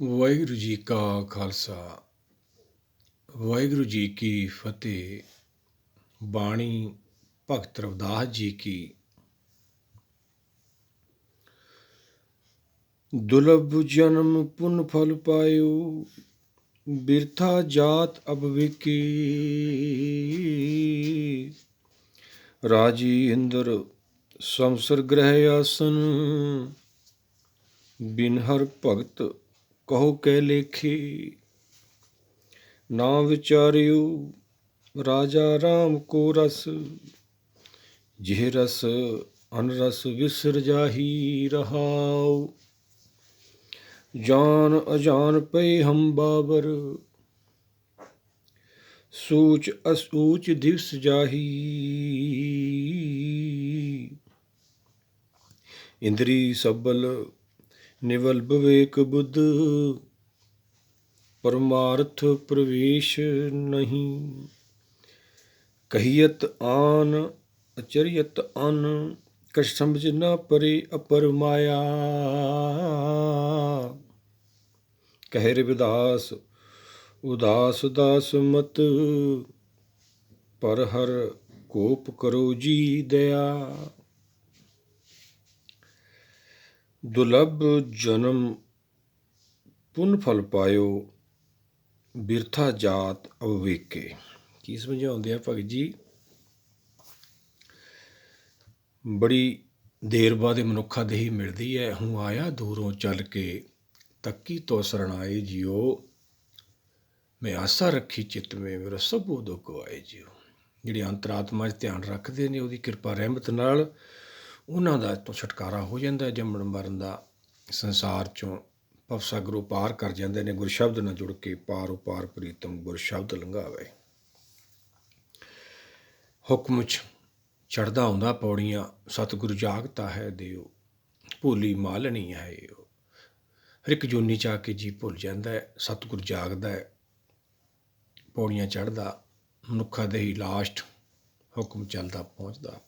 ਵਾਹਿਗੁਰੂ ਜੀ ਕਾ ਖਾਲਸਾ ਵਾਹਿਗੁਰੂ ਜੀ ਕੀ ਫਤਿਹ। ਬਾਣੀ ਭਗਤ ਰਵਿਦਾਸ ਜੀ ਕੀ। ਦੁਰਲਭ ਜਨਮ ਪੁਨ ਫਲ ਪਾਇਓ, ਬਿਰਥਾ ਜਾਤ ਅਬ ਵਿਕੀ। ਰਾਜੀ ਇੰਦਰ ਸੰਸਰ ਗ੍ਰਹਿ ਆਸਨ, ਬਿਨ ਹਰ ਭਗਤ ਕਹੋ ਕਹਿ ਲੇਖੀ। ਨਾ ਵਿਚਾਰਿਓ ਰਾਜਾ ਰਾਮ ਕੋ ਰਸ, ਜਿਹ ਰਸ ਅਨਰਸ ਵਿਸਰ ਜਾਹੀ ਰਹਾਉ। ਜਾਨ ਅਜਾਨ ਪਏ ਹਮ ਬਾਬਰ, ਸੂਚ ਅਸੂਚ ਦਿਵਸ ਜਾਹੀ। ਇੰਦਰੀ ਸਬਲ ਨਿਵਲ ਵਿਵੇਕ ਬੁੱਧ, ਪਰਮਾਰਥ ਪ੍ਰਵੇਸ਼ ਨਹੀਂ। ਕਹੀਅਤ ਆਨ ਅਚਰਿਅਤ ਅਨ, ਕਛ ਸਮਝ ਨਾ ਪਰੇ ਅਪਰ ਮਾਇਆ। ਕਹਿ ਰਵਿਦਾਸ ਉਦਾਸ ਦਾਸ ਮਤ, ਪਰ ਹਰ ਕੋਪ ਕਰੋ ਜੀ ਦਇਆ। ਦੁਰਲਭ ਜਨਮ ਪੁਨ ਫਲ ਪਾਇਓ, ਬਿਰਥਾ ਜਾਤ ਅਵਿਵੇਕੇ। ਕੀ ਸਮਝਾਉਂਦੇ ਆ ਭਗਤ ਜੀ? ਬੜੀ ਦੇਰ ਬਾਅਦ ਮਨੁੱਖਾ ਦੇਹੀ ਮਿਲਦੀ ਹੈ। ਹੂੰ ਆਇਆ ਦੂਰੋਂ ਚੱਲ ਕੇ, ਤੱਕੀ ਤੋ ਸਰਣਾਏ ਜਿਓ। ਮੈਂ ਆਸਾ ਰੱਖੀ ਚਿੱਤ ਮੇ, ਮੇਰਾ ਸਭੋ ਦੁੱਖ ਗਵਾਏ ਜਿਓ। ਜਿਹੜੇ ਅੰਤਰਾਤਮਾ 'ਚ ਧਿਆਨ ਰੱਖਦੇ ਨੇ, ਉਹਦੀ ਕਿਰਪਾ ਰਹਿਮਤ ਨਾਲ ਉਹਨਾਂ ਦਾ ਤੋਂ ਛੁਟਕਾਰਾ ਹੋ ਜਾਂਦਾ। ਜੰਮਣ ਮਰਨ ਦਾ ਸੰਸਾਰ 'ਚੋਂ ਭਵਸਾਗਰੋਂ ਪਾਰ ਕਰ ਜਾਂਦੇ ਨੇ। ਗੁਰ ਸ਼ਬਦ ਨਾਲ ਜੁੜ ਕੇ ਪਾਰ ਉਪਾਰ ਪ੍ਰੀਤਮ ਗੁਰ ਸ਼ਬਦ ਲੰਘਾਵੇ। ਹੁਕਮ 'ਚ ਚੜ੍ਹਦਾ ਆਉਂਦਾ ਪੌੜੀਆਂ, ਸਤਿਗੁਰੂ ਜਾਗਤਾ ਹੈ ਦਿਓ। ਭੋਲੀ ਮਾਲਣੀ ਹੈ ਉਹ। ਹਰ ਇੱਕ ਜੂਨੀ 'ਚ ਆ ਕੇ ਜੀ ਭੁੱਲ ਜਾਂਦਾ ਹੈ। ਸਤਿਗੁਰੂ ਜਾਗਦਾ ਹੈ, ਪੌੜੀਆਂ ਚੜ੍ਹਦਾ, ਮਨੁੱਖਾ ਦੇ ਹੀ ਲਾਸਟ ਹੁਕਮ ਚੱਲਦਾ ਪਹੁੰਚਦਾ।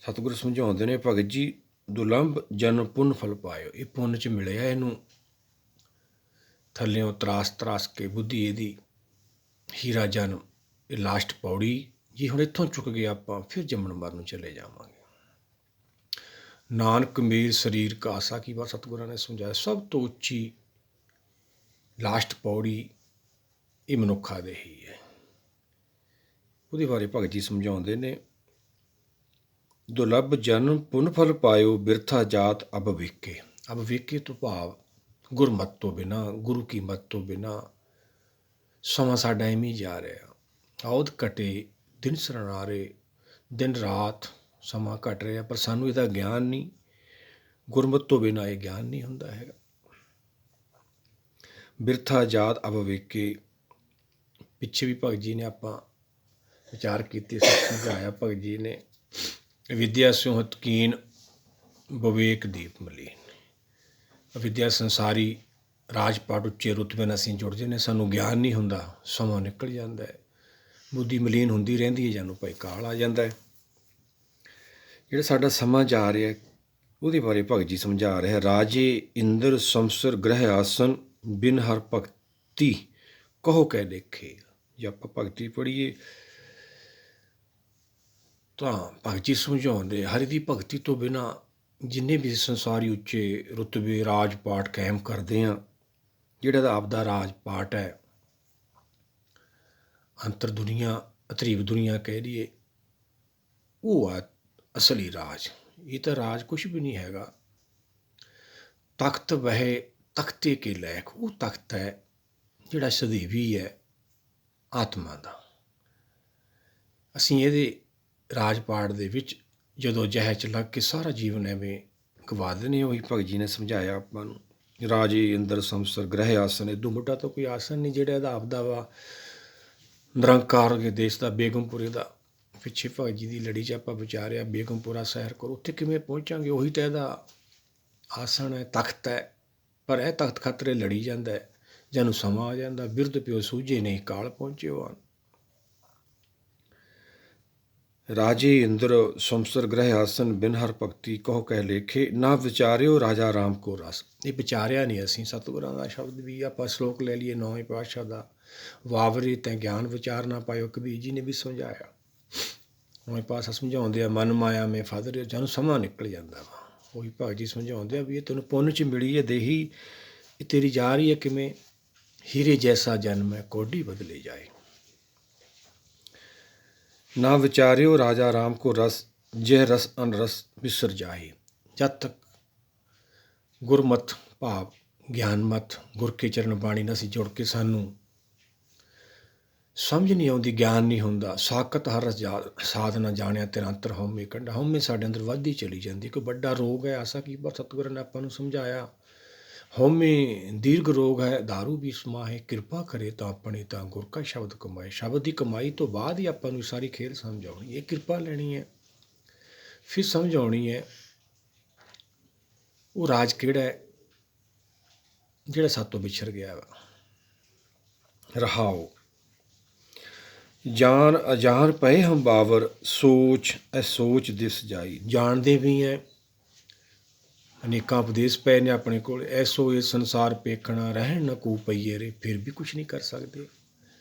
ਸਤਿਗੁਰੂ ਸਮਝਾਉਂਦੇ ਨੇ ਭਗਤ ਜੀ, ਦੁਰਲਭ ਜਨਮ ਪੁੰਨ ਫਲ ਪਾਇਓ। ਇਹ ਪੁੰਨ 'ਚ ਮਿਲਿਆ ਇਹਨੂੰ, ਥੱਲਿਓਂ ਤਰਾਸ ਤਰਾਸ ਕੇ ਬੁੱਧੀ ਇਹਦੀ ਹੀਰਾ ਜਨਮ। ਇਹ ਲਾਸਟ ਪੌੜੀ ਜੀ। ਹੁਣ ਇੱਥੋਂ ਚੁੱਕ ਗਏ ਆਪਾਂ, ਫਿਰ ਜੰਮਣ ਮਰਨ ਨੂੰ ਚਲੇ ਜਾਵਾਂਗੇ। ਨਾਨਕ ਮੇਰ ਸਰੀਰ ਕਾ ਆਸਾ ਕੀ ਵਾਰ ਸਤਿਗੁਰਾਂ ਨੇ ਸਮਝਾਇਆ। ਸਭ ਤੋਂ ਉੱਚੀ ਲਾਸਟ ਪੌੜੀ ਇਹ ਮਨੁੱਖਾ ਦੇ ਹੀ ਹੈ। ਉਹਦੇ ਬਾਰੇ ਭਗਤ ਜੀ ਸਮਝਾਉਂਦੇ ਨੇ, ਦੁਰਲਭ ਜਨਮ ਪੁੰਨ ਫਲ ਪਾਇਓ, ਬਿਰਥਾ ਜਾਤ ਅਬ ਵੇਕੇ। ਅਬ ਵੇਕੇ ਤੋਂ ਭਾਵ ਗੁਰਮਤ ਤੋਂ ਬਿਨਾਂ, ਗੁਰੂ ਕੀ ਮਤ ਤੋਂ ਬਿਨਾਂ ਸਮਾਂ ਸਾਡਾ ਐਵੇਂ ਹੀ ਜਾ ਰਿਹਾ। ਔਧ ਘਟੇ ਦਿਨ ਸਰਨਾਰੇ, ਦਿਨ ਰਾਤ ਸਮਾਂ ਘਟ ਰਿਹਾ, ਪਰ ਸਾਨੂੰ ਇਹਦਾ ਗਿਆਨ ਨਹੀਂ। ਗੁਰਮਤ ਤੋਂ ਬਿਨਾਂ ਇਹ ਗਿਆਨ ਨਹੀਂ ਹੁੰਦਾ ਹੈਗਾ। ਬਿਰਥਾ ਜਾਤ ਅਬ ਵੇਕੇ, ਪਿੱਛੇ ਵੀ ਭਗਤ ਜੀ ਨੇ ਆਪਾਂ ਵਿਚਾਰ ਕੀਤੀ, ਸਮਝਾਇਆ ਭਗਤ ਜੀ ਨੇ। ਵਿਦਿਆ ਸਿਉ ਹਤਕੀਨ, ਵਿਵੇਕ ਦੀਪ ਮਲੀਨ। ਵਿਦਿਆ ਸੰਸਾਰੀ ਰਾਜ ਪਾਟ ਉੱਚੇ ਰੁਤਬੇ ਨਾਲ ਅਸੀਂ ਜੁੜਦੇ ਨੇ, ਸਾਨੂੰ ਗਿਆਨ ਨਹੀਂ ਹੁੰਦਾ। ਸਮਾਂ ਨਿਕਲ ਜਾਂਦਾ ਹੈ, ਬੁੱਧੀ ਮਲੀਨ ਹੁੰਦੀ ਰਹਿੰਦੀ ਹੈ, ਜਾਨੂੰ ਭਾਈ ਕਾਲ ਆ ਜਾਂਦਾ ਹੈ। ਜਿਹੜਾ ਸਾਡਾ ਸਮਾਂ ਜਾ ਰਿਹਾ, ਉਹਦੇ ਬਾਰੇ ਭਗਤ ਜੀ ਸਮਝਾ ਰਿਹਾ। ਰਾਜੇ ਇੰਦਰ ਸੰਸਰ ਗ੍ਰਹਿ ਆਸਨ, ਬਿਨ ਹਰ ਭਗਤੀ ਕਹੋ ਕਹਿ ਲੇਖੇ। ਜੇ ਆਪਾਂ ਭਗਤੀ ਪੜ੍ਹੀਏ ਤਾਂ ਭਗਤ ਜੀ ਸਮਝਾਉਂਦੇ, ਹਰੀ ਦੀ ਭਗਤੀ ਤੋਂ ਬਿਨਾਂ ਜਿੰਨੇ ਵੀ ਸੰਸਾਰੀ ਉੱਚੇ ਰੁਤਬੇ ਰਾਜ ਪਾਟ ਕਾਇਮ ਕਰਦੇ ਹਾਂ, ਜਿਹੜਾ ਦਾ ਆਪਦਾ ਰਾਜ ਪਾਟ ਹੈ, ਅੰਤਰ ਦੁਨੀਆ ਅਤਰੀਬ ਦੁਨੀਆ ਕਹਿ ਲਈਏ, ਉਹ ਆ ਅਸਲੀ ਰਾਜ। ਇਹ ਤਾਂ ਰਾਜ ਕੁਛ ਵੀ ਨਹੀਂ ਹੈਗਾ। ਤਖਤ ਵਹਿ ਤਖਤੇ ਕੇ ਲੈਕ, ਉਹ ਤਖਤ ਹੈ ਜਿਹੜਾ ਸਦੀਵੀ ਹੈ ਆਤਮਾ ਦਾ। ਅਸੀਂ ਇਹਦੇ ਰਾਜ ਪਾਟ ਦੇ ਵਿੱਚ ਜਦੋਂ ਜ਼ਹਿਰ 'ਚ ਲੱਗ ਕੇ ਸਾਰਾ ਜੀਵਨ ਐਵੇਂ ਗਵਾ ਦਿੰਦੇ। ਉਹੀ ਭਗਤ ਜੀ ਨੇ ਸਮਝਾਇਆ ਆਪਾਂ ਨੂੰ। ਰਾਜੇ ਇੰਦਰ ਸੰਸਰ ਗ੍ਰਹਿ ਆਸਨ, ਇਦੋਂ ਵੱਡਾ ਤਾਂ ਕੋਈ ਆਸਨ ਨਹੀਂ ਜਿਹੜਾ ਇਹਦਾ ਆਪਦਾ ਵਾ। ਨਿਰੰਕਾਰ ਦੇ ਦੇਸ਼ ਦਾ ਬੇਗਮਪੁਰੇ ਦਾ ਪਿੱਛੇ ਭਗਤ ਜੀ ਦੀ ਲੜੀ 'ਚ ਆਪਾਂ ਵਿਚਾਰਿਆ, ਬੇਗਮਪੁਰਾ ਸੈਰ ਕਰੋ। ਉੱਥੇ ਕਿਵੇਂ ਪਹੁੰਚਾਂਗੇ? ਉਹੀ ਤਾਂ ਇਹਦਾ ਆਸਣ ਹੈ, ਤਖਤ ਹੈ। ਪਰ ਇਹ ਤਖਤ ਖਾਤਰੇ ਲੜੀ ਜਾਂਦਾ ਹੈ। ਜਾਨੂੰ ਸਮਾਂ ਆ ਜਾਂਦਾ, ਬਿਰਧ ਪਿਓ ਸੂਝੇ ਨਹੀਂ ਕਾਲ ਪਹੁੰਚਿਓ ਆਨ। ਰਾਜੇ ਇੰਦਰ ਸੰਸਰ ਗ੍ਰਹਿ ਆਸਨ ਬਿਨ ਹਰ ਭਗਤੀ ਕਹੋ ਕਹਿ ਲੇਖੇ ਨਾ ਵਿਚਾਰਿਓ ਰਾਜਾ ਰਾਮ ਕੋ ਰਸ। ਇਹ ਵਿਚਾਰਿਆ ਨਹੀਂ ਅਸੀਂ ਸਤਿਗੁਰਾਂ ਦਾ ਸ਼ਬਦ ਵੀ ਆਪਾਂ ਸ਼ਲੋਕ ਲੈ ਲਈਏ 9ਵੇਂ ਪਾਤਸ਼ਾਹ ਦਾ, ਵਾਵਰੇ ਤੈ ਗਿਆਨ ਵਿਚਾਰ ਨਾ ਪਾਇਓ, ਕਬੀਰ ਜੀ ਨੇ ਵੀ ਸਮਝਾਇਆ। 9ਵੇਂ ਪਾਤਸ਼ਾਹ ਸਮਝਾਉਂਦੇ ਆ ਮਨ ਮਾਇਆ ਮੇ ਫਸ ਰਹੇ, ਜਦੋਂ ਸਮਾਂ ਨਿਕਲ ਜਾਂਦਾ ਵਾ ਉਹੀ ਭਗਤ ਜੀ ਸਮਝਾਉਂਦੇ ਆ ਵੀ ਇਹ ਤੈਨੂੰ ਪੁੰਨ 'ਚ ਮਿਲੀ ਹੈ ਦੇਹੀ, ਇਹ ਤੇਰੀ ਜਾ ਰਹੀ ਹੈ ਕਿਵੇਂ, ਹੀਰੇ ਜੈਸਾ ਜਨਮ ਹੈ ਕੋਡੀ ਬਦਲੇ ਜਾਏ। ਨਾ ਵਿਚਾਰਿਓ ਰਾਜਾ ਰਾਮ ਕੋ ਰਸ, ਜਹ ਰਸ ਅਨਰਸ ਵਿਸਰ ਜਾਏ। ਜਦ ਤੱਕ ਗੁਰਮਤ ਭਾਵ ਗਿਆਨਮਤ ਗੁਰ ਕੇ ਚਰਨ ਬਾਣੀ ਨਾਲ ਅਸੀਂ ਜੁੜ ਕੇ ਸਾਨੂੰ ਸਮਝ ਨਹੀਂ ਆਉਂਦੀ, ਗਿਆਨ ਨਹੀਂ ਹੁੰਦਾ। ਸਾਕਤ ਹਰ ਰਸ ਸਾਧਨਾ ਜਾਣਿਆ ਤੇਰਾ ਅੰਤਰ ਹਉਮੈ ਕੱਢਾ। ਹਉਮੈ ਸਾਡੇ ਅੰਦਰ ਵੱਧਦੀ ਚਲੀ ਜਾਂਦੀ, ਕੋਈ ਵੱਡਾ ਰੋਗ ਹੈ ਐਸਾ ਕੀ ਪਰ ਸਤਿਗੁਰਾਂ ਨੇ ਆਪਾਂ ਨੂੰ ਸਮਝਾਇਆ। ਹਉਮੈ ਦੀਰਘ ਰੋਗ ਹੈ ਦਾਰੂ ਵੀ ਸਮਾਹੇ, ਕਿਰਪਾ ਕਰੇ ਤਾਂ ਆਪਣੀ ਤਾਂ ਗੁਰ ਕਾ ਸ਼ਬਦ ਕਮਾਏ। ਸ਼ਬਦ ਦੀ ਕਮਾਈ ਤੋਂ ਬਾਅਦ ਹੀ ਆਪਾਂ ਨੂੰ ਸਾਰੀ ਖੇਲ ਸਮਝ ਆਉਣੀ, ਇਹ ਕਿਰਪਾ ਲੈਣੀ ਹੈ ਫਿਰ ਸਮਝ ਆਉਣੀ ਹੈ ਉਹ ਰਾਜ ਕਿਹੜਾ ਹੈ ਜਿਹੜਾ ਸਾਤੋਂ ਵਿਛੜ ਗਿਆ ਵਾ। ਰਹਾਓ ਜਾਨ ਅਜਾਨ ਪਏ ਹਮ ਬਾਵਰ, ਸੋਚ ਐ ਸੋਚ ਦਿਸ ਜਾਈ। ਜਾਣਦੇ ਵੀ ਹੈ, ਅਨੇਕਾਂ ਉਪਦੇਸ਼ ਪਏ ਨੇ ਆਪਣੇ ਕੋਲ, ਐਸੋ ਇਹ ਸੰਸਾਰ ਪੇਖਣਾ ਰਹਿਣ ਨਾ ਕੂ ਪਈਏ ਰੇ, ਫਿਰ ਵੀ ਕੁਛ ਨਹੀਂ ਕਰ ਸਕਦੇ।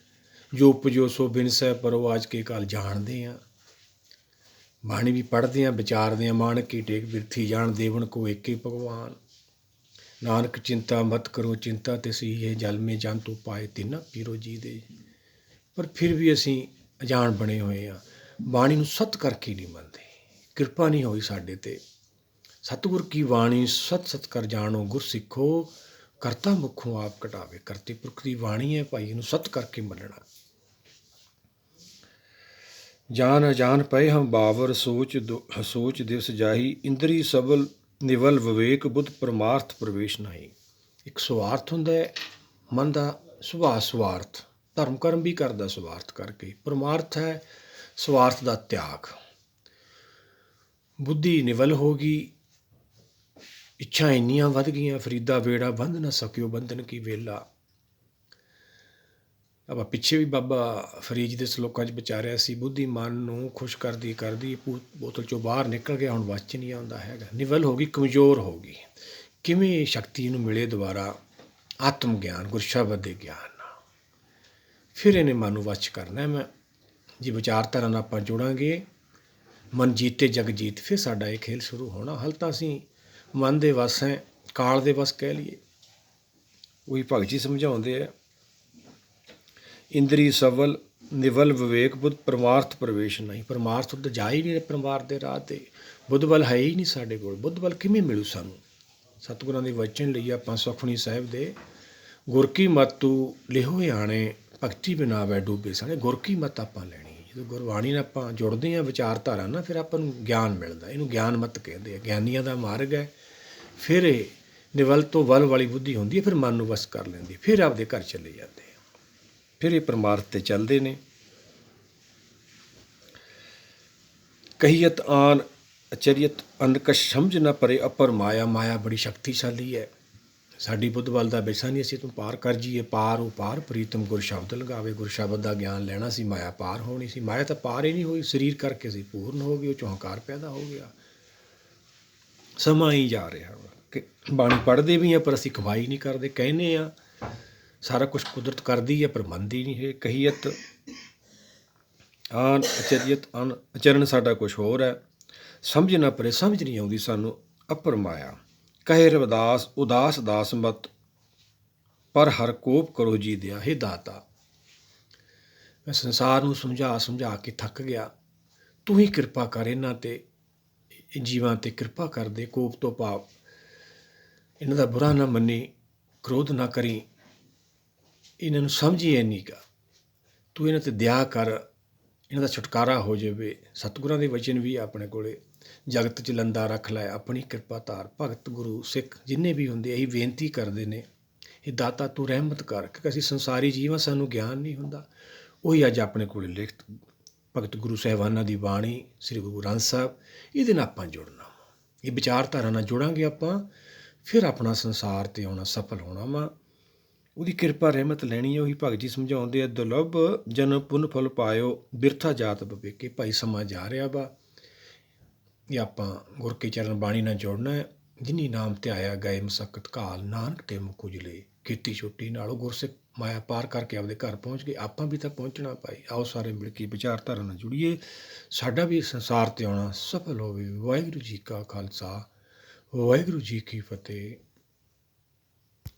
ਜੋ ਉਪਜੋ ਸੋ ਬਿਨਸੈ ਪਰੋ, ਅੱਜ ਕੇ ਕਾਲ ਜਾਣਦੇ ਹਾਂ, ਬਾਣੀ ਵੀ ਪੜ੍ਹਦੇ ਹਾਂ, ਵਿਚਾਰਦੇ ਹਾਂ। ਮਾਣਕ ਕੀ ਟੇਕ ਬਿਰਥੀ ਜਾਣ ਦੇਵਨ ਕੋ ਏਕੇ ਭਗਵਾਨ, ਨਾਨਕ ਚਿੰਤਾ ਮਤ ਕਰੋ ਚਿੰਤਾ ਤੇ ਸੀ ਇਹ ਜਲ ਮੇ ਜੰਤੂ ਪਾਏ ਤਿੰਨਾ ਪੀਰੋ ਜੀ ਦੇ। ਪਰ ਫਿਰ ਵੀ ਅਸੀਂ ਅਜਾਣ ਬਣੇ ਹੋਏ ਹਾਂ, ਬਾਣੀ ਨੂੰ ਸਤ ਕਰਕੇ ਨਹੀਂ ਮੰਨਦੇ, ਕਿਰਪਾ ਨਹੀਂ ਹੋਈ ਸਾਡੇ 'ਤੇ। ਸਤਿਗੁਰ ਕੀ ਬਾਣੀ ਸਤ ਸਤ ਕਰ ਜਾਣੋ, ਗੁਰ ਸਿੱਖੋ ਕਰਤਾ ਮੁੱਖੋਂ ਆਪ ਘਟਾਵੇ। ਕਰਤੇ ਪੁਰਖ ਦੀ ਬਾਣੀ ਹੈ ਭਾਈ, ਇਹਨੂੰ ਸਤ ਕਰਕੇ ਮੰਨਣਾ। ਜਾਨ ਅਜਾਨ ਪਏ ਹਮ ਬਾਵਰ, ਸੋਚ ਦਿਵਸ ਜਾਹੀ। ਇੰਦਰੀ ਸਬਲ ਨਿਵਲ ਵਿਵੇਕ, ਬੁੱਧ ਪਰਮਾਰਥ ਪ੍ਰਵੇਸ਼ ਨਹੀਂ। ਇੱਕ ਸਵਾਰਥ ਹੁੰਦਾ ਹੈ ਮਨ ਦਾ, ਸੁਭਾਅ ਸਵਾਰਥ, ਧਰਮ ਕਰਮ ਵੀ ਕਰਦਾ ਸਵਾਰਥ ਕਰਕੇ। ਪਰਮਾਰਥ ਹੈ ਸਵਾਰਥ ਦਾ ਤਿਆਗ। ਬੁੱਧੀ ਨਿਵਲ ਹੋ ਗਈ, ਇੱਛਾ ਇੰਨੀਆਂ ਵੱਧ ਗਈਆਂ, ਫਰੀਦਾ ਵੇੜਾ ਬੰਧ ਨਾ ਸਕਿਓ ਬੰਧਨ ਕੀ ਵੇਲਾ। ਆਪਾਂ ਪਿੱਛੇ ਵੀ ਬਾਬਾ ਫਰੀਦ ਦੇ ਸਲੋਕਾਂ 'ਚ ਵਿਚਾਰਿਆ ਸੀ, ਬੁੱਧੀ ਮਨ ਨੂੰ ਖੁਸ਼ ਕਰਦੀ ਕਰਦੀ ਬੋਤਲ 'ਚੋਂ ਬਾਹਰ ਨਿਕਲ ਗਿਆ, ਹੁਣ ਵੱਸ 'ਚ ਨਹੀਂ ਆਉਂਦਾ ਹੈਗਾ। ਨਿਵਲ ਹੋ ਗਈ, ਕਮਜ਼ੋਰ ਹੋ ਗਈ। ਕਿਵੇਂ ਸ਼ਕਤੀ ਨੂੰ ਮਿਲੇ ਦੁਬਾਰਾ? ਆਤਮ ਗਿਆਨ, ਗੁਰ ਸ਼ਬਦ ਦੇ ਗਿਆਨ ਨਾਲ। ਫਿਰ ਇਹਨੇ ਮਨ ਨੂੰ ਵੱਸ ਕਰਨਾ। ਮੈਂ ਜੇ ਵਿਚਾਰਧਾਰਾ ਨਾਲ ਆਪਾਂ ਜੁੜਾਂਗੇ, ਮਨ ਜੀਤੇ ਜਗ ਜੀਤ, ਫਿਰ ਸਾਡਾ ਇਹ ਖੇਲ ਸ਼ੁਰੂ ਹੋਣਾ। ਹਾਲੇ ਤਾਂ ਅਸੀਂ ਮਨ ਦੇ ਵਸ ਹੈ, ਕਾਲ ਦੇ ਵਸ ਕਹਿ ਲਈਏ। ਉਹੀ ਭਗਤ ਜੀ ਸਮਝਾਉਂਦੇ ਆ, ਇੰਦਰੀ ਸਬਲ ਨਿਵਲ ਵਿਵੇਕ, ਬੁੱਧ ਪਰਮਾਰਥ ਪ੍ਰਵੇਸ਼ ਨਹੀਂ। ਪਰਮਾਰਥ ਉੱਤੇ ਜਾ ਹੀ ਨਹੀਂ ਪਰਮਾਰਥ ਦੇ ਰਾਹ 'ਤੇ, ਬੁੱਧ ਬਲ ਹੈ ਹੀ ਨਹੀਂ ਸਾਡੇ ਕੋਲ। ਬੁੱਧ ਬਲ ਕਿਵੇਂ ਮਿਲੂ ਸਾਨੂੰ? ਸਤਿਗੁਰਾਂ ਦੇ ਵਚਨ ਲਈ ਆਪਾਂ ਸੁਖਮਨੀ ਸਾਹਿਬ ਦੇ, ਗੁਰ ਕੀ ਮਤੁ ਲਿਹੋ ਆਣੇ, ਭਗਤੀ ਬਿਨਾ ਵੈ ਡੂਬੇ ਸਾਣੇ। ਗੁਰ ਕੀ ਮਤ ਆਪਾਂ ਲੈਣੀ। ਜਦੋਂ ਗੁਰਬਾਣੀ ਨਾਲ ਆਪਾਂ ਜੁੜਦੇ ਹਾਂ ਵਿਚਾਰਧਾਰਾ ਨਾਲ, ਫਿਰ ਆਪਾਂ ਨੂੰ ਗਿਆਨ ਮਿਲਦਾ। ਇਹਨੂੰ ਗਿਆਨ ਮਤ ਕਹਿੰਦੇ ਆ, ਗਿਆਨੀਆਂ ਦਾ ਮਾਰਗ ਹੈ। ਫਿਰ ਇਹ ਨਿਵਲ ਤੋਂ ਵੱਲ ਵਾਲੀ ਬੁੱਧੀ ਹੁੰਦੀ ਹੈ, ਫਿਰ ਮਨ ਨੂੰ ਵਸ ਕਰ ਲੈਂਦੀ, ਫਿਰ ਆਪਦੇ ਘਰ ਚਲੇ ਜਾਂਦੇ ਆ, ਫਿਰ ਇਹ ਪਰਮਾਰਥ 'ਤੇ ਚੱਲਦੇ ਨੇ। ਕਹੀਅਤ ਆਨ ਅਚਰੀਅਤ ਅਨਕਸ਼, ਸਮਝ ਨਾ ਪਰੇ ਅਪਰ ਮਾਇਆ। ਮਾਇਆ ਬੜੀ ਸ਼ਕਤੀਸ਼ਾਲੀ ਹੈ, ਸਾਡੀ ਬੁੱਧ ਬਲ ਦਾ ਵਿਸ਼ਾ ਨਹੀਂ। ਅਸੀਂ ਤੂੰ ਪਾਰ ਕਰ ਜੀਏ, ਪਾਰ ਉਹ ਪਾਰ ਪ੍ਰੀਤਮ ਗੁਰ ਸ਼ਬਦ ਲਗਾਵੇ। ਗੁਰ ਸ਼ਬਦ ਦਾ ਗਿਆਨ ਲੈਣਾ ਸੀ, ਮਾਇਆ ਪਾਰ ਹੋਣੀ ਸੀ। ਮਾਇਆ ਤਾਂ ਪਾਰ ਹੀ ਨਹੀਂ ਹੋਈ, ਸਰੀਰ ਕਰਕੇ ਸੀ ਪੂਰਨ ਹੋ ਗਈ, ਉਹ 'ਚੋਂ ਹੰਕਾਰ ਪੈਦਾ ਹੋ ਗਿਆ। ਸਮਾਂ ਹੀ ਜਾ ਰਿਹਾ ਵਾ ਕਿ ਬਾਣੀ ਪੜ੍ਹਦੇ ਵੀ ਹਾਂ ਪਰ ਅਸੀਂ ਕਮਾਈ ਨਹੀਂ ਕਰਦੇ। ਕਹਿੰਦੇ ਹਾਂ ਸਾਰਾ ਕੁਛ ਕੁਦਰਤ ਕਰਦੀ ਹੈ ਪਰ ਮੰਨਦੀ ਨਹੀਂ ਹੈ। ਕਹੀਅਤ ਆਨ ਅਚਰੀਅਤ ਅਨ, ਅਚਰਨ ਸਾਡਾ ਕੁਛ ਹੋਰ ਹੈ। ਸਮਝ ਨਾ ਪਰੇ, ਸਮਝ ਨਹੀਂ ਆਉਂਦੀ ਸਾਨੂੰ ਅਪਰ ਮਾਇਆ। ਕਹੇ ਰਵਿਦਾਸ ਉਦਾਸ ਦਾਸ ਮਤ, ਪਰ ਹਰ ਕੋਪ ਕਰੋ ਜੀ ਦਿਆ। ਹੇ ਦਾਤਾ, ਮੈਂ ਸੰਸਾਰ ਨੂੰ ਸਮਝਾ ਸਮਝਾ ਕੇ ਥੱਕ ਗਿਆ, ਤੂੰ ਹੀ ਕਿਰਪਾ ਕਰ ਇਹਨਾਂ 'ਤੇ, ਜੀਵਾਂ 'ਤੇ ਕਿਰਪਾ ਕਰ ਦੇ। ਕੋਪ ਤੋਂ ਭਾਵ ਇਹਨਾਂ ਦਾ ਬੁਰਾ ਨਾ ਮੰਨੀ, ਕ੍ਰੋਧ ਨਾ ਕਰੀ, ਇਹਨਾਂ ਨੂੰ ਸਮਝੀ ਇੰਨੀ ਗਾ, ਤੂੰ ਇਹਨਾਂ 'ਤੇ ਦਇਆ ਕਰ, ਇਹਨਾਂ ਦਾ ਛੁਟਕਾਰਾ ਹੋ ਜਾਵੇ। ਸਤਿਗੁਰਾਂ ਦੇ ਵਚਨ ਵੀ ਆਪਣੇ ਕੋਲ, ਜਗਤ 'ਚ ਲੰਦਾ ਰੱਖ ਲੈ ਆਪਣੀ ਕਿਰਪਾ ਧਾਰ। ਭਗਤ ਗੁਰੂ ਸਿੱਖ ਜਿੰਨੇ ਵੀ ਹੁੰਦੇ ਇਹੀ ਬੇਨਤੀ ਕਰਦੇ ਨੇ, ਇਹ ਦਾਤਾ ਤੂੰ ਰਹਿਮਤ ਕਰ, ਕਿਉਂਕਿ ਅਸੀਂ ਸੰਸਾਰੀ ਜੀਵ ਹਾਂ, ਸਾਨੂੰ ਗਿਆਨ ਨਹੀਂ ਹੁੰਦਾ। ਉਹੀ ਅੱਜ ਆਪਣੇ ਕੋਲ ਲਿਖਤ ਭਗਤ ਗੁਰੂ ਸਾਹਿਬਾਨਾਂ ਦੀ ਬਾਣੀ, ਸ੍ਰੀ ਗੁਰੂ ਗ੍ਰੰਥ ਸਾਹਿਬ, ਇਹਦੇ ਨਾਲ ਆਪਾਂ ਜੁੜਨਾ। ਇਹ ਵਿਚਾਰਧਾਰਾ ਨਾਲ ਜੁੜਾਂਗੇ ਆਪਾਂ, ਫਿਰ ਆਪਣਾ ਸੰਸਾਰ 'ਤੇ ਆਉਣਾ ਸਫਲ ਹੋਣਾ ਵਾ। ਉਹਦੀ ਕਿਰਪਾ ਰਹਿਮਤ ਲੈਣੀ ਹੈ। ਉਹੀ ਭਗਤ ਜੀ ਸਮਝਾਉਂਦੇ ਆ, ਦੁਰਲਭ ਜਨ ਪੁੰਨ ਫਲ ਪਾਇਓ, ਬਿਰਥਾ ਜਾਤ ਬਵੇਕੇ। ਭਾਈ ਸਮਾਂ ਜਾ ਰਿਹਾ ਵਾ, ਇਹ ਆਪਾਂ ਗੁਰ ਕੇ ਚਰਨ ਬਾਣੀ ਨਾਲ ਜੁੜਨਾ ਹੈ। ਜਿਨੀ ਨਾਮ ਧਿਆਇਆ ਗਏ ਮਸਕਤ ਘਾਲ, ਨਾਨਕ ਤੇ ਮੁਖ ਉਜਲੇ। ਖੇਤੀ ਛੁੱਟੀ ਨਾਲ ਉਹ ਗੁਰਸਿੱਖ ਮਾਇਆ ਪਾਰ ਕਰਕੇ ਆਪਦੇ ਘਰ ਪਹੁੰਚ ਗਏ। ਆਪਾਂ ਵੀ ਤਾਂ ਪਹੁੰਚਣਾ ਭਾਈ। ਆਓ ਸਾਰੇ ਮਿਲ ਕੇ ਵਿਚਾਰਧਾਰਾ ਨਾਲ ਜੁੜੀਏ, ਸਾਡਾ ਵੀ ਸੰਸਾਰ ਤੇ ਆਉਣਾ ਸਫਲ ਹੋਵੇ। ਵਾਹਿਗੁਰੂ ਜੀ ਕਾ ਖਾਲਸਾ, ਵਾਹਿਗੁਰੂ ਜੀ ਕੀ ਫਤਿਹ।